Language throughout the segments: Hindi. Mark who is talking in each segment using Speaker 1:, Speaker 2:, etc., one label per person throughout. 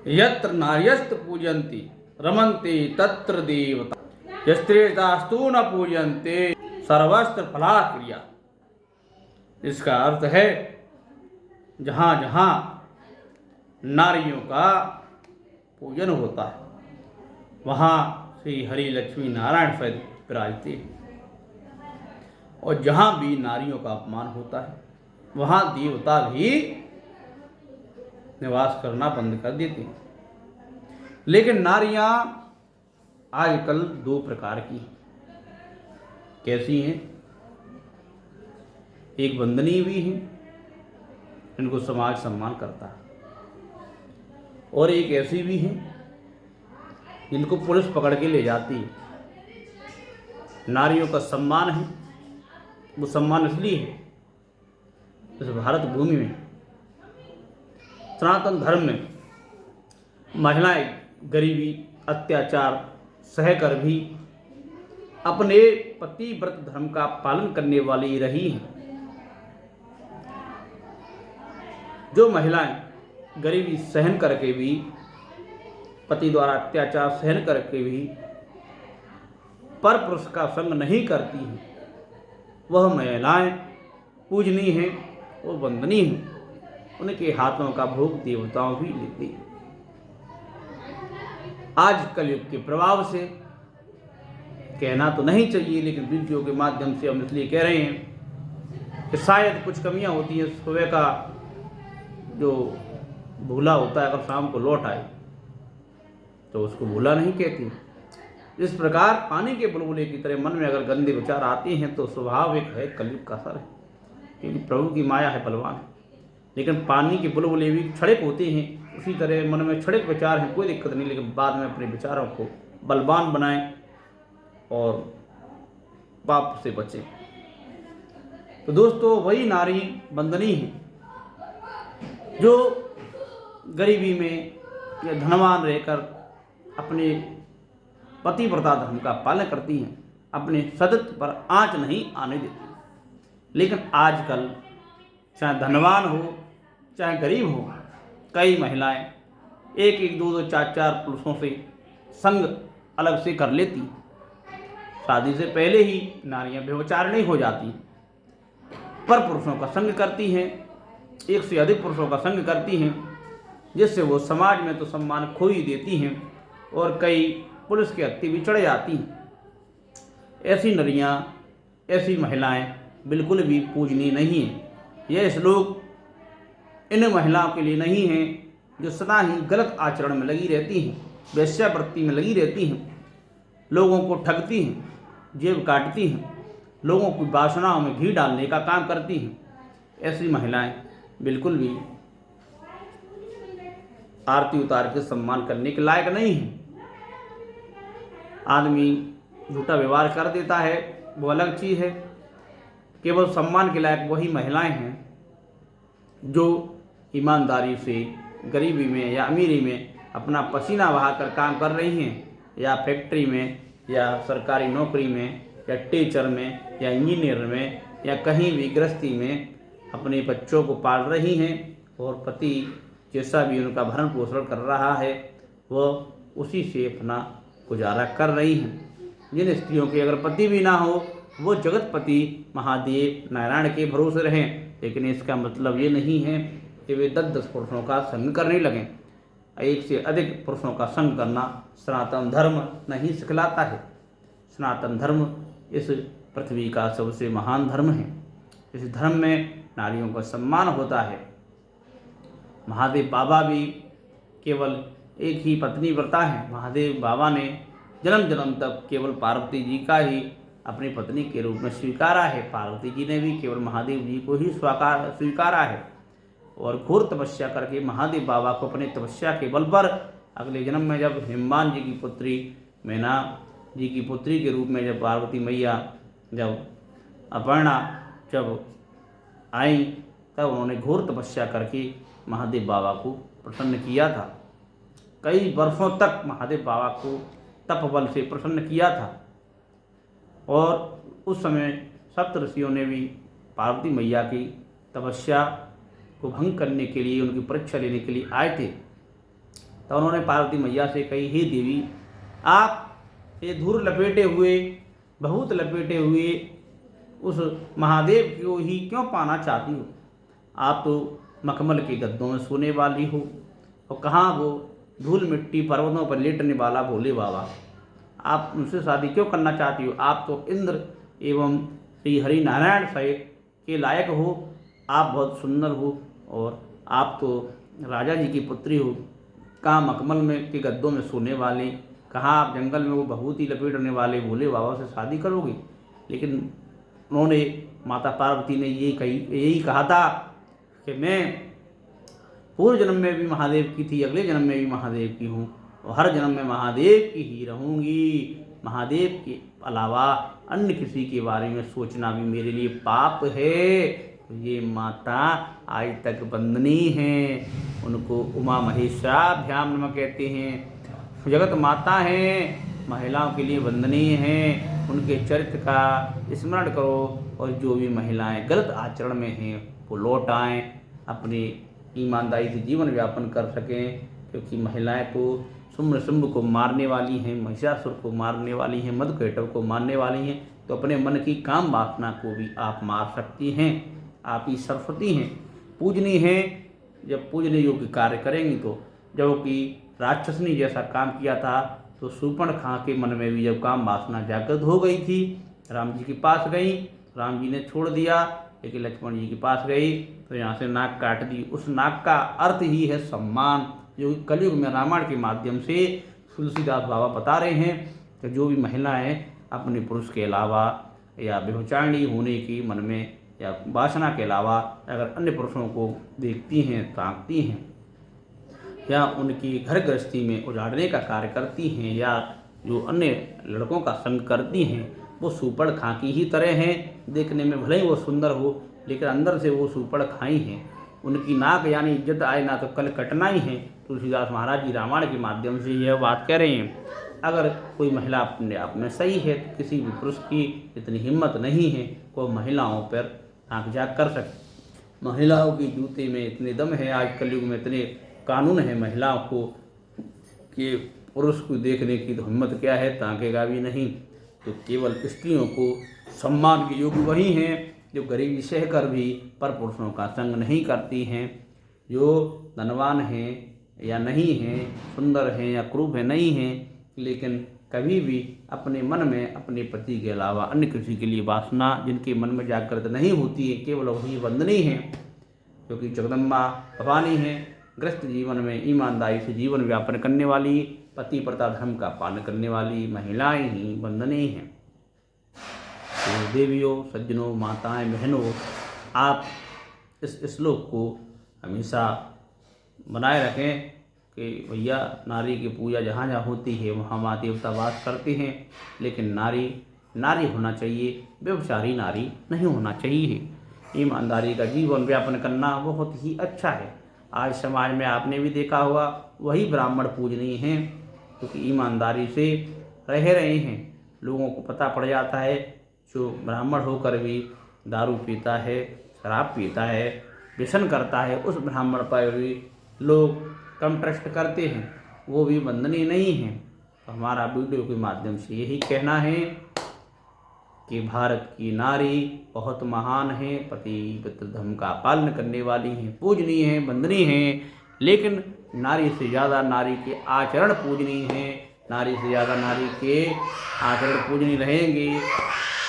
Speaker 1: यत्र नार्यस्त पूजन्ति रमन्ते तत्र देवता यस्त्रेतास्तु न पूजन्ते सर्वस्त्र फलाक्रिया। इसका अर्थ है जहाँ जहाँ नारियों का पूजन होता है वहाँ श्री हरि लक्ष्मी नारायण स्वयं विराजते हैं, और जहाँ भी नारियों का अपमान होता है वहाँ देवता भी निवास करना बंद कर देते हैं। लेकिन नारियां आजकल दो प्रकार की हैं। कैसी हैं? एक वंदनीय भी हैं, इनको समाज सम्मान करता है, और एक ऐसी भी हैं जिनको पुलिस पकड़ के ले जाती है। नारियों का सम्मान है, वो सम्मान इसलिए है इस भारत भूमि में सनातन धर्म में महिलाएं गरीबी अत्याचार सहकर भी अपने पति व्रत धर्म का पालन करने वाली रही हैं। जो महिलाएं गरीबी सहन करके भी पति द्वारा अत्याचार सहन करके भी पर पुरुष का संग नहीं करती हैं, वह महिलाएं पूजनीय हैं और वंदनीय हैं। उनके हाथों का भोग देवताओं भी लेते हैं। आज कलयुग के प्रभाव से कहना तो नहीं चाहिए, लेकिन वीडियो के माध्यम से हम इसलिए कह रहे हैं कि शायद कुछ कमियां होती हैं। सुबह का जो भूला होता है अगर शाम को लौट आए तो उसको भूला नहीं कहती। इस प्रकार पानी के बुलबुले की तरह मन में अगर गंदे विचार आते हैं तो स्वाभाविक है, कलयुग का असर है, क्योंकि प्रभु की माया है, बलवान है। लेकिन पानी के बुलबुले भी क्षणिक होते हैं, उसी तरह मन में क्षणिक विचार हैं, कोई दिक्कत नहीं, लेकिन बाद में अपने विचारों को बलवान बनाएं और पाप से बचें। तो दोस्तों, वही नारी वंदनीय है जो गरीबी में या धनवान रहकर अपने पतिव्रता धर्म का पालन करती हैं, अपने सतत पर आंच नहीं आने देती। लेकिन आजकल चाहे धनवान हो चाहे गरीब हो, कई महिलाएं एक एक दो दो चार चार पुरुषों से संग अलग से कर लेती। शादी से पहले ही नारियां व्यभिचारिणी हो जाती, पर पुरुषों का संग करती हैं, एक से अधिक पुरुषों का संग करती हैं, जिससे वो समाज में तो सम्मान खो ही देती हैं और कई पुलिस के हत्थे भी चढ़ जाती हैं। ऐसी नरियां, ऐसी महिलाएं बिल्कुल भी पूजनीय नहीं हैं। यह श्लोक इन महिलाओं के लिए नहीं है जो सदा ही गलत आचरण में लगी रहती हैं, वेश्यावृत्ति में लगी रहती हैं, लोगों को ठगती हैं, जेब काटती हैं, लोगों की वासनाओं में घी डालने का काम करती हैं। ऐसी महिलाएं बिल्कुल भी आरती उतार के सम्मान करने के लायक नहीं हैं। आदमी झूठा व्यवहार कर देता है, वो अलग चीज़ है। केवल सम्मान के लायक वही महिलाएं हैं जो ईमानदारी से गरीबी में या अमीरी में अपना पसीना बहाकर काम कर रही हैं, या फैक्ट्री में या सरकारी नौकरी में या टीचर में या इंजीनियर में या कहीं भी गृहस्थी में अपने बच्चों को पाल रही हैं, और पति जैसा भी उनका भरण पोषण कर रहा है वह उसी से अपना गुजारा कर रही हैं। जिन स्त्रियों के अगर पति भी ना हो वो जगतपति महादेव नारायण के भरोसे रहें, लेकिन इसका मतलब ये नहीं है कि वे 10-10 पुरुषों का संग करने लगें। एक से अधिक पुरुषों का संग करना सनातन धर्म नहीं सिखलाता है। सनातन धर्म इस पृथ्वी का सबसे महान धर्म है। इस धर्म में नारियों का सम्मान होता है। महादेव बाबा भी केवल एक ही पत्नी व्रता है। महादेव बाबा ने जन्म जन्म तक केवल पार्वती जी का ही अपनी पत्नी के रूप में स्वीकारा है। पार्वती जी ने भी केवल महादेव जी को ही स्वीकारा है, और घोर तपस्या करके महादेव बाबा को अपने तपस्या के बल पर अगले जन्म में जब हिमवान जी की पुत्री मैना जी की पुत्री के रूप में जब पार्वती मैया जब अपर्णा जब आई, तब उन्होंने घोर तपस्या करके महादेव बाबा को प्रसन्न किया था। कई वर्षों तक महादेव बाबा को तप बल से प्रसन्न किया था, और उस समय सप्त ऋषियों ने भी पार्वती मैया की तपस्या को भंग करने के लिए, उनकी परीक्षा लेने के लिए आए थे। तो उन्होंने पार्वती मैया से कही, हे देवी, आप ये धूर लपेटे हुए, बहुत लपेटे हुए उस महादेव को ही क्यों पाना चाहती हो? आप तो मखमल के गद्दों में सोने वाली हो, और कहाँ वो धूल मिट्टी पर्वतों पर लेटने वाला भोले बाबा, आप उनसे शादी क्यों करना चाहती हो? आप तो इंद्र एवं श्री हरि नारायण सहित के लायक हो, आप बहुत सुंदर हो, और आप तो राजा जी की पुत्री हो, कहाँ मखमल में के गद्दों में सोने वाले, कहाँ आप जंगल में वो भभूति लपेटने वाले भोले बाबा से शादी करोगे? लेकिन उन्होंने, माता पार्वती ने यही कहा था कि मैं पूर्व जन्म में भी महादेव की थी, अगले जन्म में भी महादेव की हूँ, और हर जन्म में महादेव की ही रहूँगी। महादेव के अलावा अन्य किसी के बारे में सोचना भी मेरे लिए पाप है। ये माता आज तक वंदनीय हैं, उनको उमा महेशाभ्याम नमः कहते हैं, जगत माता हैं, महिलाओं के लिए वंदनीय हैं। उनके चरित्र का स्मरण करो, और जो भी महिलाएं गलत आचरण में हैं वो लौट आएँ, अपनी ईमानदारी से जीवन व्यापन कर सकें, क्योंकि महिलाएं तो शुम्भ शुंभ को मारने वाली हैं, महिषासुर को मारने वाली हैं, मधुकैटव को मारने वाली हैं, तो अपने मन की काम वासना को भी आप मार सकती हैं। आप ही सरस्वती हैं, पूजनीय हैं। जब पूजने योग्य कार्य करेंगी तो, जबकि राक्षस ने जैसा काम किया था, तो शूर्पणखा के मन में भी जब काम वासना जागृत हो गई थी, राम जी के पास गई, राम जी ने छोड़ दिया, लेकिन लक्ष्मण जी के पास गई तो यहाँ से नाक काट दी। उस नाक का अर्थ ही है सम्मान, जो कलयुग में रामायण के माध्यम से तुलसीदास बाबा बता रहे हैं कि जो भी महिलाएं अपने पुरुष के अलावा या व्यभिचारिणी होने की मन में या वासना के अलावा अगर अन्य पुरुषों को देखती हैं, ताकती हैं, या उनकी घर गृहस्थी में उजाड़ने का कार्य करती हैं, या जो अन्य लड़कों का संग करती हैं, वो शूर्पणखा की ही तरह हैं। देखने में भले ही वो सुंदर हो, लेकिन अंदर से वो शूर्पणखा ही हैं। उनकी नाक यानी इज्जत आए ना तो कल कटना ही है। तुलसीदास महाराज जी रामायण के माध्यम से यह बात कह रहे हैं। अगर कोई महिला अपने आप में सही है, तो किसी भी पुरुष की इतनी हिम्मत नहीं है को महिलाओं पर आँख झाँक कर सके। महिलाओं की जूते में इतने दम है, आज कलयुग में इतने कानून है महिलाओं को कि पुरुष को देखने की तो हिम्मत क्या है, ताकेगा भी नहीं। तो केवल स्त्रियों को सम्मान के योग्य वही हैं जो गरीबी सहकर भी पर पुरुषों का संग नहीं करती हैं, जो धनवान हैं या नहीं हैं, सुंदर हैं या क्रूप है नहीं हैं, लेकिन कभी भी अपने मन में अपने पति के अलावा अन्य किसी के लिए वासना जिनके मन में जागृत नहीं होती है, केवल वही वंदनीय हैं, क्योंकि जगदम्बा भवानी हैं। गृहस्थ जीवन में ईमानदारी से जीवन व्यापन करने वाली, पति प्रथा धर्म का पालन करने वाली महिलाएं ही वंदनीय हैं। तो देवियों, सज्जनों, माताएं, बहनों, आप इस श्लोक को हमेशा बनाए रखें कि भैया नारी की पूजा जहाँ जहाँ होती है वहाँ माँ देवता वास करते हैं, लेकिन नारी नारी होना चाहिए, व्यभिचारी नारी नहीं होना चाहिए। ईमानदारी का जीवन व्यापन करना बहुत ही अच्छा है। आज समाज में आपने भी देखा होगा, वही ब्राह्मण पूजनीय हैं क्योंकि ईमानदारी से रह रहे हैं। लोगों को पता पड़ जाता है जो ब्राह्मण होकर भी दारू पीता है, शराब पीता है, व्यसन करता है, उस ब्राह्मण पर भी लोग कम ट्रस्ट करते हैं, वो भी वंदनीय नहीं है। तो हमारा वीडियो के माध्यम से यही कहना है कि भारत की नारी बहुत महान है, पति पितृ धर्म का पालन करने वाली हैं, पूजनीय हैं, वंदनीय हैं, लेकिन नारी से ज़्यादा नारी के आचरण पूजनीय हैं, नारी से ज़्यादा नारी के आचरण पूजनीय रहेंगे।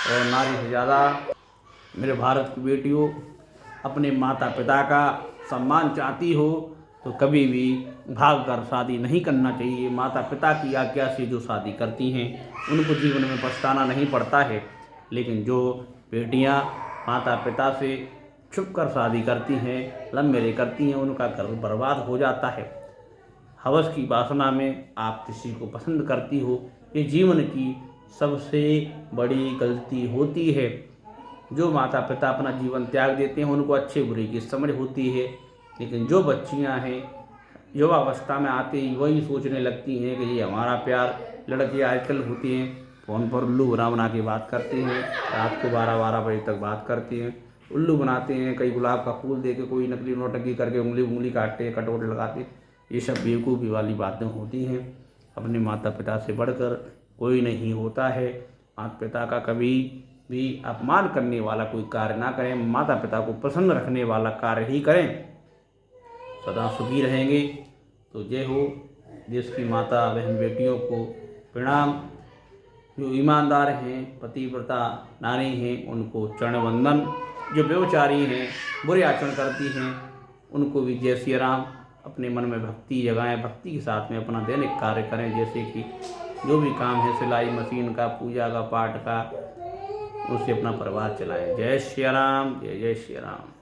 Speaker 1: और नारी से ज़्यादा मेरे भारत की बेटियों अपने माता पिता का सम्मान चाहती हो तो कभी भी भाग कर शादी नहीं करना चाहिए। माता पिता की आज्ञा से जो शादी करती हैं उनको जीवन में पछताना नहीं पड़ता है, लेकिन जो बेटियां माता पिता से छुप कर शादी करती हैं, लव मैरिज करती हैं, उनका घर बर्बाद हो जाता है। हवस की वासना में आप किसी को पसंद करती हो, ये जीवन की सबसे बड़ी गलती होती है। जो माता पिता अपना जीवन त्याग देते हैं उनको अच्छे बुरे की समझ होती है, लेकिन जो बच्चियां हैं युवावस्था में आते ही वही सोचने लगती हैं कि ये हमारा प्यार। लड़की आजकल होती हैं फ़ोन पर उल्लू बना के बात करती हैं, रात को 12-12 बजे तक बात करती हैं, उल्लू बनाते हैं। कई गुलाब का फूल दे के, कोई नकली नौटंकी करके उंगली काटते हैं, कटोरे लगाते हैं। ये सब बेवकूफ़ी वाली बातें होती हैं। अपने माता पिता से बढ़कर कोई नहीं होता है। माता पिता का कभी भी अपमान करने वाला कोई कार्य ना करें, माता पिता को प्रसन्न रखने वाला कार्य ही करें, सदा सुखी रहेंगे। तो जय हो। देश की माता बहन बेटियों को प्रणाम। जो ईमानदार हैं, पतिव्रता नारी हैं, उनको चरण वंदन। जो व्यभिचारी हैं, बुरे आचरण करती हैं, उनको भी जय श्री राम। अपने मन में भक्ति जगाएं, भक्ति के साथ में अपना दैनिक कार्य करें। जैसे कि जो भी काम है सिलाई मशीन का, पूजा का, पाठ का, उससे अपना परिवार चलाएं। जय श्री राम, जय जय श्री राम।